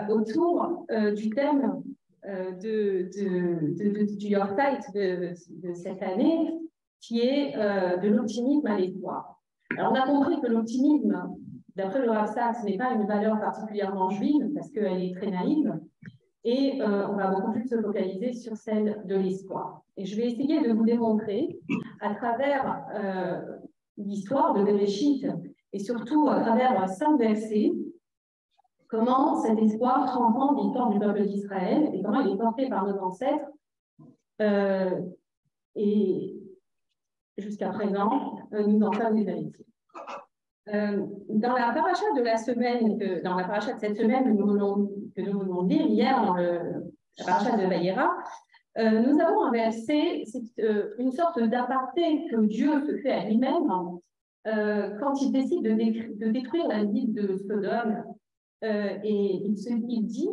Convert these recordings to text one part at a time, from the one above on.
autour du thème du Yorkite de cette année, qui est de l'optimisme à l'espoir. Alors, on a compris que l'optimisme, d'après le Rav Sachs, n'est pas une valeur particulièrement juive, parce qu'elle est très naïve, et on va beaucoup plus se focaliser sur celle de l'espoir. Et je vais essayer de vous démontrer, à travers l'histoire de Bereshit, et surtout à travers 5 versets, comment cet espoir transcende l'histoire du peuple d'Israël et comment il est porté par nos ancêtres et jusqu'à présent, nous en sommes des héritiers. Dans la paracha de la semaine, dans la paracha de cette semaine que nous venons de lire hier, dans la paracha de Vayera, nous avons un verset, c'est une sorte d'aparté que Dieu se fait à lui-même quand il décide de détruire la ville de Sodome. Et il dit,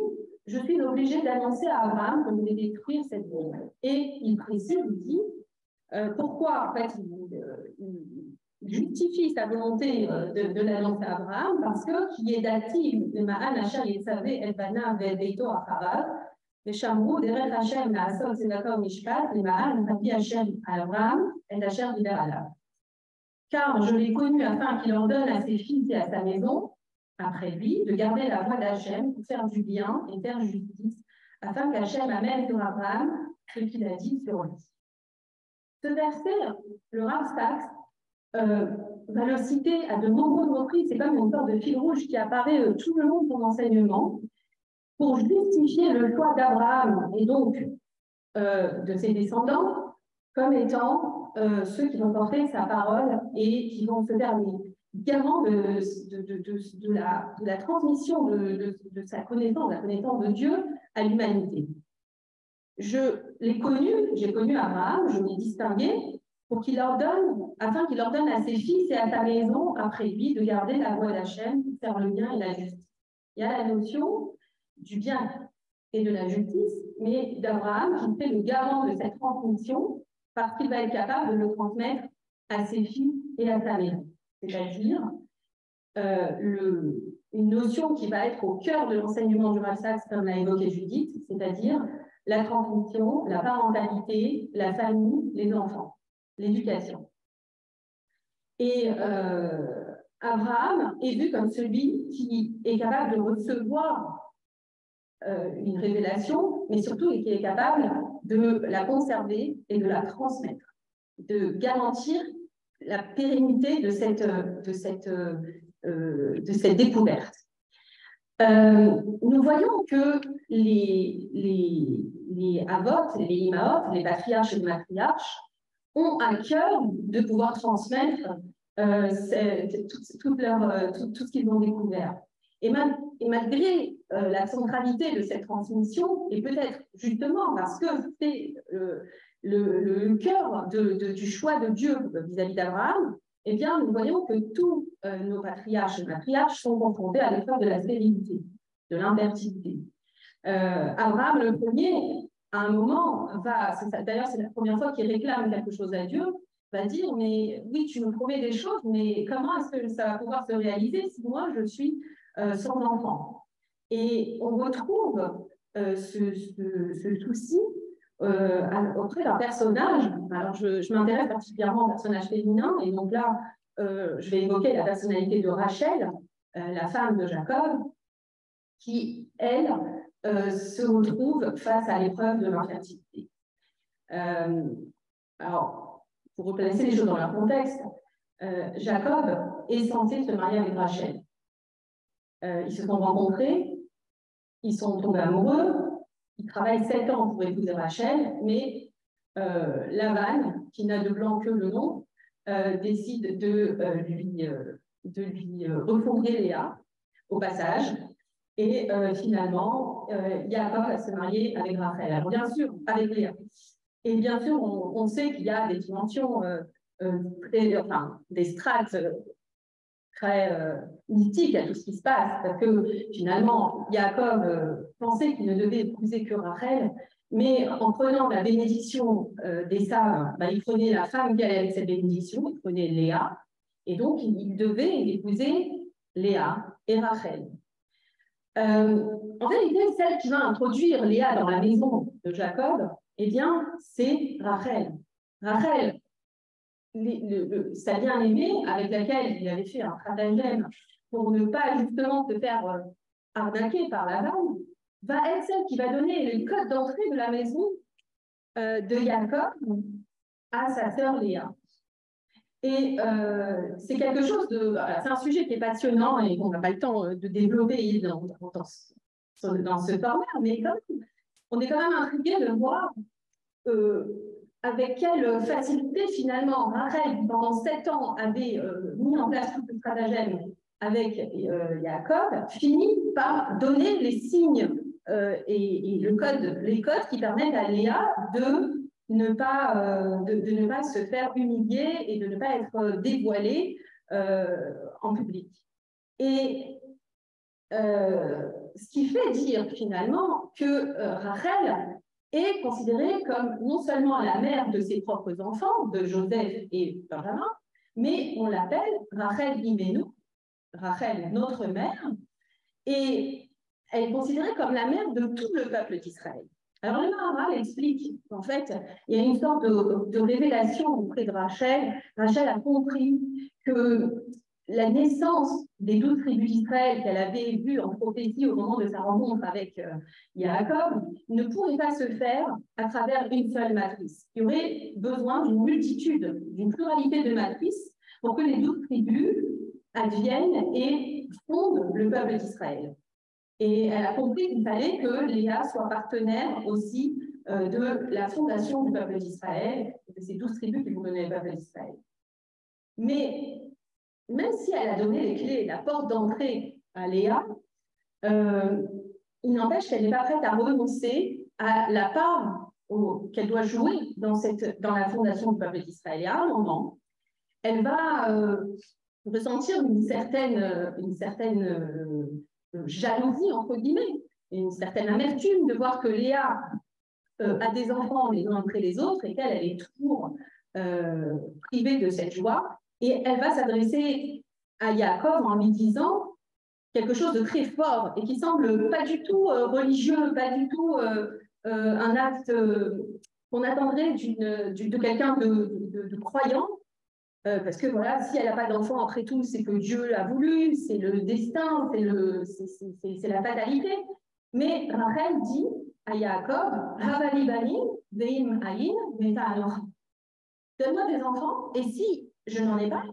je suis obligé d'annoncer à Abraham que je vais détruire cette ville. Et il précise, il dit, pourquoi en fait il justifie sa volonté de l'annoncer à Abraham, parce que qui est dative de Ma'an Hachar Yetzavé El Bana Ve'Beito Acharav, Veshamru Derech Hashem Na'asot Tzedakah Mishpat, Ma'an Hapi Hashem Abraham El Hashem Diber Alav. Car je l'ai connu afin qu'il ordonne à ses fils et à sa maison, après lui, de garder la voie d'Hachem pour faire du bien et faire justice, afin qu'Hachem amène sur Abraham ce qu'il a dit sur lui. Ce verset, le Rav Sachs va le citer à de nombreuses reprises, c'est comme une sorte de fil rouge qui apparaît tout le long de son enseignement, pour justifier le choix d'Abraham et donc de ses descendants comme étant ceux qui vont porter sa parole et qui vont se faire garant de la transmission de sa connaissance, la connaissance de Dieu à l'humanité. J'ai connu Abraham, je l'ai distingué pour qu'il ordonne, afin qu'il ordonne à ses fils et à sa maison, après lui, de garder la voie d'Hachem, faire le bien et la justice. Il y a la notion du bien et de la justice, mais d'Abraham qui fait le garant de cette transmission parce qu'il va être capable de le transmettre à ses fils et à sa maison. C'est-à-dire une notion qui va être au cœur de l'enseignement du Rav Sachs, comme l'a évoqué Judith, c'est-à-dire la transmission, la parentalité, la famille, les enfants, l'éducation. Et Abraham est vu comme celui qui est capable de recevoir une révélation, mais surtout qui est capable de la conserver et de la transmettre, de garantir la pérennité de cette découverte. Nous voyons que les Avot, les Imaot, les patriarches et les matriarches ont à cœur de pouvoir transmettre tout ce qu'ils ont découvert. Et malgré la centralité de cette transmission, et peut-être justement parce que c'est le cœur du choix de Dieu vis-à-vis d'Abraham, eh bien, nous voyons que tous nos patriarches et matriarches sont confrontés à l'épreuve de la stérilité, de l'infertilité. Abraham, le premier, à un moment, d'ailleurs, c'est la première fois qu'il réclame quelque chose à Dieu, va dire, mais oui, tu me promets des choses, mais comment est-ce que ça va pouvoir se réaliser si moi, je suis sans enfant? Et on retrouve ce souci auprès d'un personnage. Alors, je m'intéresse particulièrement au personnage féminin, et donc là, je vais évoquer la personnalité de Rachel, la femme de Jacob, qui, elle, se retrouve face à l'épreuve de l'infertilité. Alors, pour replacer les choses dans leur contexte, Jacob est censé se marier avec Rachel. Ils se sont rencontrés, ils sont tombés amoureux, ils travaillent 7 ans pour épouser Rachel, mais Laban, qui n'a de blanc que le nom, décide de lui refondrer Léa au passage, et finalement, Jacob va se marier avec Rachel. Alors bien sûr, avec Léa. Et bien sûr, on sait qu'il y a des dimensions, des strates très mystiques à tout ce qui se passe, parce que finalement, Jacob pensait qu'il ne devait épouser que Rachel, mais en prenant la bénédiction des sages, il prenait la femme qui allait avec cette bénédiction, il prenait Léa, et donc il devait épouser Léa et Rachel. En vérité, celle qui va introduire Léa dans la maison de Jacob, eh bien, c'est Rachel. Rachel, sa bien-aimée, avec laquelle il avait fait un stratagème pour ne pas justement se faire arnaquer par la femme, va être celle qui va donner le code d'entrée de la maison de Jacob à sa sœur Léa. Et c'est quelque chose de... C'est un sujet qui est passionnant et qu'on n'a pas le temps de développer dans ce format, mais quand même, on est quand même intrigué de voir avec quelle facilité, finalement, Rachel, qui pendant 7 ans avait mis en place tout le stratagème avec Jacob, finit par donner les signes et les codes qui permettent à Léa de ne pas se faire humilier et de ne pas être dévoilée en public. Et ce qui fait dire finalement que Rachel est considérée comme non seulement la mère de ses propres enfants, de Joseph et Benjamin, mais on l'appelle Rachel Imenu, Rachel notre mère, et elle est considérée comme la mère de tout le peuple d'Israël. Alors le Maharal explique qu'en fait, il y a une sorte de révélation auprès de Rachel. Rachel a compris que la naissance des 12 tribus d'Israël qu'elle avait vues en prophétie au moment de sa rencontre avec Jacob ne pourrait pas se faire à travers une seule matrice. Il y aurait besoin d'une multitude, d'une pluralité de matrices pour que les 12 tribus adviennent et fondent le peuple d'Israël. Et elle a compris qu'il fallait que Léa soit partenaire aussi de la fondation du peuple d'Israël, de ces 12 tribus qui vont mener le peuple d'Israël. Mais même si elle a donné les clés, la porte d'entrée à Léa, il n'empêche qu'elle n'est pas prête à renoncer à la part qu'elle doit jouer dans la fondation du peuple d'Israël. Et à un moment, elle va ressentir une certaine jalousie, entre guillemets, une certaine amertume de voir que Léa a des enfants les uns après les autres et qu'elle est toujours privée de cette joie. Et elle va s'adresser à Jacob en lui disant quelque chose de très fort et qui semble pas du tout religieux, pas du tout un acte qu'on attendrait de quelqu'un de croyant. Parce que voilà, si elle n'a pas d'enfant, après tout, c'est que Dieu l'a voulu, c'est le destin, c'est la fatalité. Mais Rachel dit à Jacob, Havali bani, veim aïn, meta'alor. Donne-moi des enfants, et si je n'en ai pas,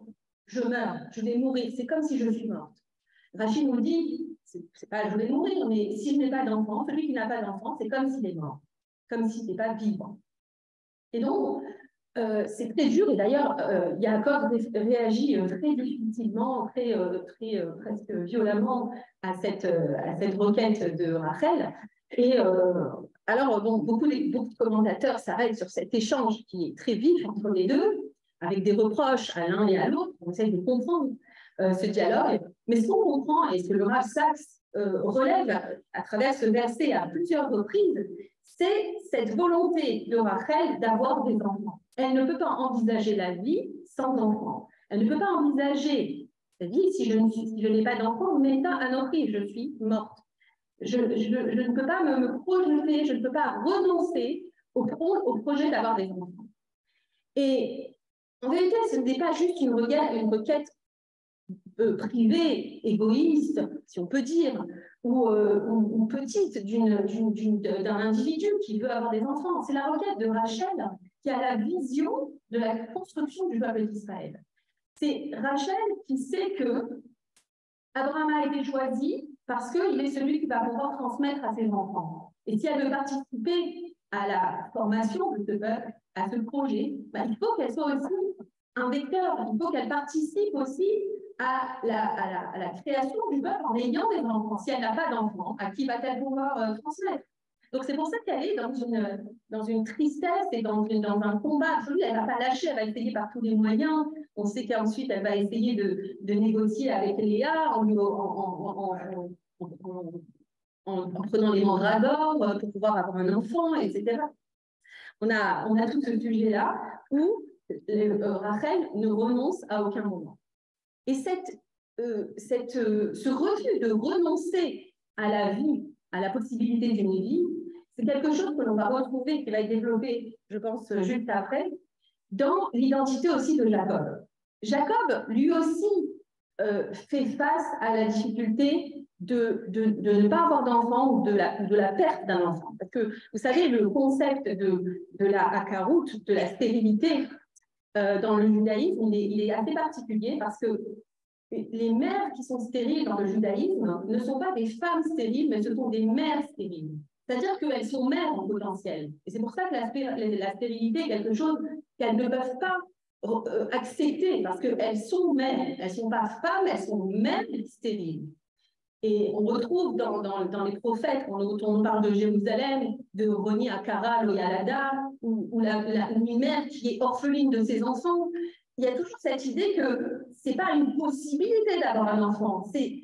je meurs, je vais mourir. C'est comme si je suis morte. Rachid nous dit, c'est pas je vais mourir, mais si je n'ai pas d'enfant, celui qui n'a pas d'enfant, c'est comme s'il est mort, comme s'il n'est pas vivant. Et donc, c'est très dur, et d'ailleurs, Jacob réagit très difficilement, presque violemment à cette requête de Rachel. Et alors, bon, beaucoup de commentateurs s'arrêtent sur cet échange qui est très vif entre les deux, avec des reproches à l'un et à l'autre. On essaie de comprendre ce dialogue. Mais ce qu'on comprend, et ce que le Rav Sachs relève à travers ce verset à plusieurs reprises, c'est cette volonté de Rachel d'avoir des enfants. Elle ne peut pas envisager la vie sans enfants. Elle ne peut pas envisager la vie si je n'ai pas d'enfants, mais à notre je suis morte. Je ne peux pas me projeter, je ne peux pas renoncer au projet d'avoir des enfants. Et en vérité, ce n'est pas juste une requête privée, égoïste, si on peut dire, ou petite d'un individu qui veut avoir des enfants. C'est la requête de Rachel qui a la vision de la construction du peuple d'Israël. C'est Rachel qui sait que Abraham a été choisi parce qu'il est celui qui va pouvoir transmettre à ses enfants. Et si elle veut participer à la formation de ce peuple, à ce projet, il faut qu'elle soit aussi un vecteur, il faut qu'elle participe aussi à la création du peuple en ayant des enfants. Si elle n'a pas d'enfants, à qui va-t-elle pouvoir transmettre? Donc c'est pour ça qu'elle est dans une tristesse et dans un combat absolu. Elle ne va pas lâcher, elle va essayer par tous les moyens. On sait qu'ensuite elle va essayer de négocier avec Léa en prenant les mandragores pour pouvoir avoir un enfant, etc. On a tout ce sujet-là où Rachel ne renonce à aucun moment. Et ce refus de renoncer à la vie, à la possibilité d'une vie, c'est quelque chose que l'on va retrouver, qui va être développé, je pense, juste après, dans l'identité aussi de Jacob. Jacob, lui aussi, fait face à la difficulté de ne pas avoir d'enfant ou de la perte d'un enfant. Parce que, vous savez, le concept de la hakarout, de la stérilité, dans le judaïsme, il est assez particulier parce que les mères qui sont stériles dans le judaïsme ne sont pas des femmes stériles, mais ce sont des mères stériles. C'est-à-dire qu'elles sont mères en potentiel. Et c'est pour ça que la stérilité est quelque chose qu'elles ne peuvent pas accepter, parce qu'elles sont mères. Elles ne sont pas femmes, elles sont mères stériles. Et on retrouve dans les prophètes, quand on parle de Jérusalem, de Roni Akara, Loyalada, ou une mère qui est orpheline de ses enfants, il y a toujours cette idée que ce n'est pas une possibilité d'avoir un enfant, c'est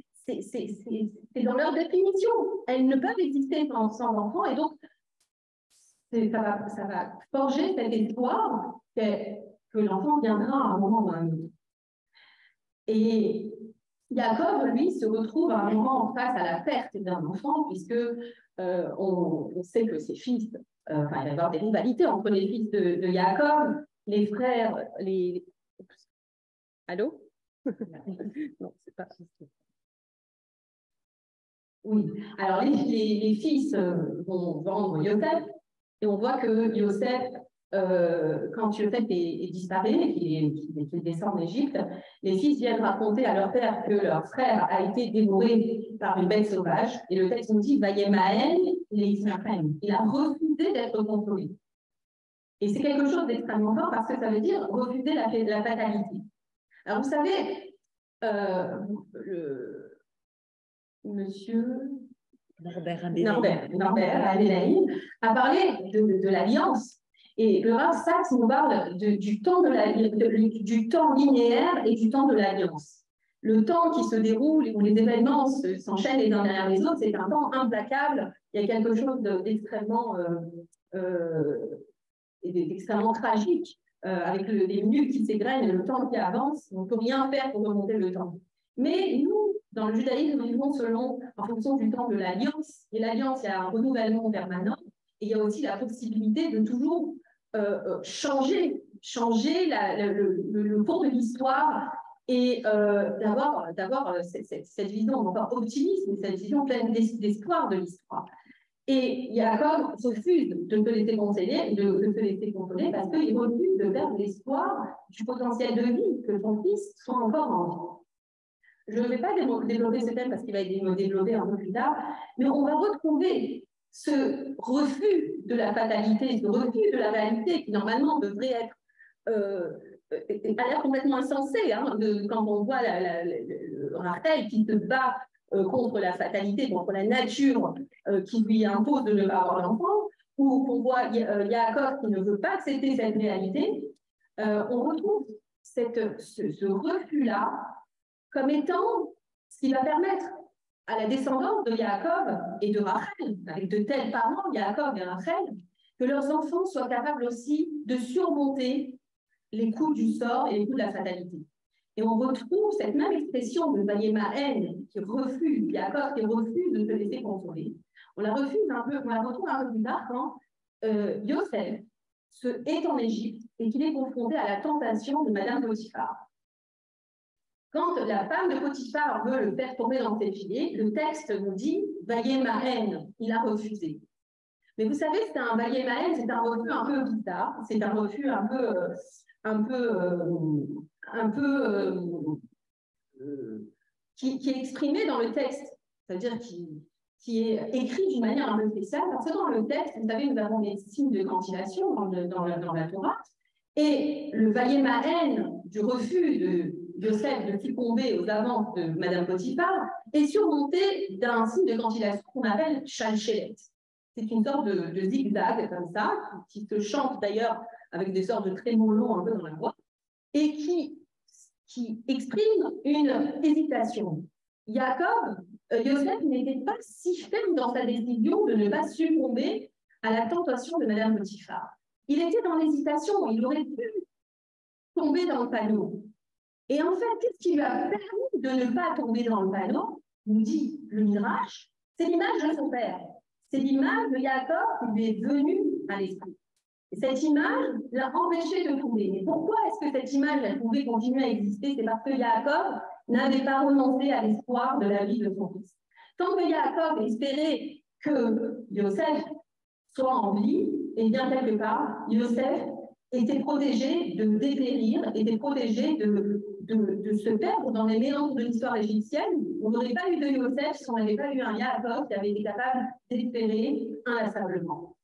dans leur définition. Elles ne peuvent exister sans enfant, et donc ça va forger cet espoir que l'enfant viendra à un moment ou à un autre. Et Jacob, lui, se retrouve à un moment face à la perte d'un enfant, puisque on sait que ses fils, il va y avoir des rivalités entre les fils de Jacob, les frères, les... Allô? Non, c'est pas... Oui, alors les fils vont vendre Yosef, et on voit que Yosef, quand Yosef est disparu, qu'il descend d'Égypte, les fils viennent raconter à leur père que leur frère a été dévoré par une bête sauvage, et le texte nous dit Vayemael les Israël. Il a refusé d'être consolé. Et c'est quelque chose d'extrêmement fort parce que ça veut dire refuser la fatalité. Alors vous savez, monsieur Norbert Adélaïde a parlé de l'alliance. Et le Rav Sachs nous parle du temps linéaire et du temps de l'alliance. Le temps qui se déroule, où les événements s'enchaînent les uns derrière les autres, c'est un temps implacable. Il y a quelque chose d'extrêmement tragique, avec les minutes qui s'égrènent et le temps qui avance. On ne peut rien faire pour remonter le temps. Mais nous, dans le judaïsme, nous vivons en fonction du temps de l'alliance. Et l'alliance, il y a un renouvellement permanent. Et il y a aussi la possibilité de toujours changer le cours de l'histoire et d'avoir cette vision encore optimiste, cette vision pleine d'espoir de l'histoire. Et Jacob refuse de se laisser consoler, parce qu'il refuse de perdre l'espoir du potentiel de vie que son fils soit encore en vie. Je ne vais pas développer ce thème parce qu'il va être développé un peu plus tard, mais on va retrouver ce refus de la fatalité, ce refus de la réalité qui normalement devrait être a l'air complètement insensé, hein, quand on voit Rachel qui se bat contre la fatalité, contre la nature qui lui impose de ne pas avoir d'enfant, ou qu'on voit Yaakov qui ne veut pas accepter cette réalité, on retrouve ce refus-là comme étant ce qui va permettre à la descendance de Yaakov et de Rachel, avec de tels parents, Yaakov et Rachel, que leurs enfants soient capables aussi de surmonter les coups du sort et les coups de la fatalité. Et on retrouve cette même expression de Vayemael qui refuse, Yaakov qui refuse de se laisser consoler. On la retrouve un peu plus tard quand Yosef est en Égypte et qu'il est confronté à la tentation de Madame Potiphar. Quand la femme de Potiphar veut le faire tomber dans ses filets, le texte nous dit Vayemael, il a refusé. Mais vous savez, c'est un Vayemael, c'est un refus un peu bizarre, c'est un refus qui est exprimé dans le texte, c'est-à-dire qui est écrit d'une manière un peu spéciale, parce que dans le texte, vous savez, nous avons des signes de quantification dans la Torah, et le Vayemael du refus de Yosef de succomber aux avances de Madame Potiphar est surmonté d'un signe de quantification qu'on appelle Shalchelet. C'est une sorte de zigzag comme ça, qui se chante d'ailleurs avec des sortes de trémolos un peu dans la voix, et qui exprime une hésitation. Yosef n'était pas si ferme dans sa décision de ne pas succomber à la tentation de Madame Potiphar. Il était dans l'hésitation, il aurait pu tomber dans le panneau. Et en fait, qu'est-ce qui lui a permis de ne pas tomber dans le panneau, nous dit le Midrash, C'est l'image de son père. C'est l'image de Yaakov qui lui est venue à l'esprit. Et cette image l'a empêché de tomber. Mais pourquoi est-ce que cette image elle pouvait continuer à exister? C'est parce que Yaakov n'avait pas renoncé à l'espoir de la vie de son fils. Tant que Yaakov espérait que Yosef soit en vie, et bien quelque part, Yosef était protégé de dépérir, était protégé de se perdre dans les méandres de l'histoire égyptienne. On n'aurait pas eu de Yosef si on n'avait pas eu un Yaakov qui avait été capable d'espérer inlassablement.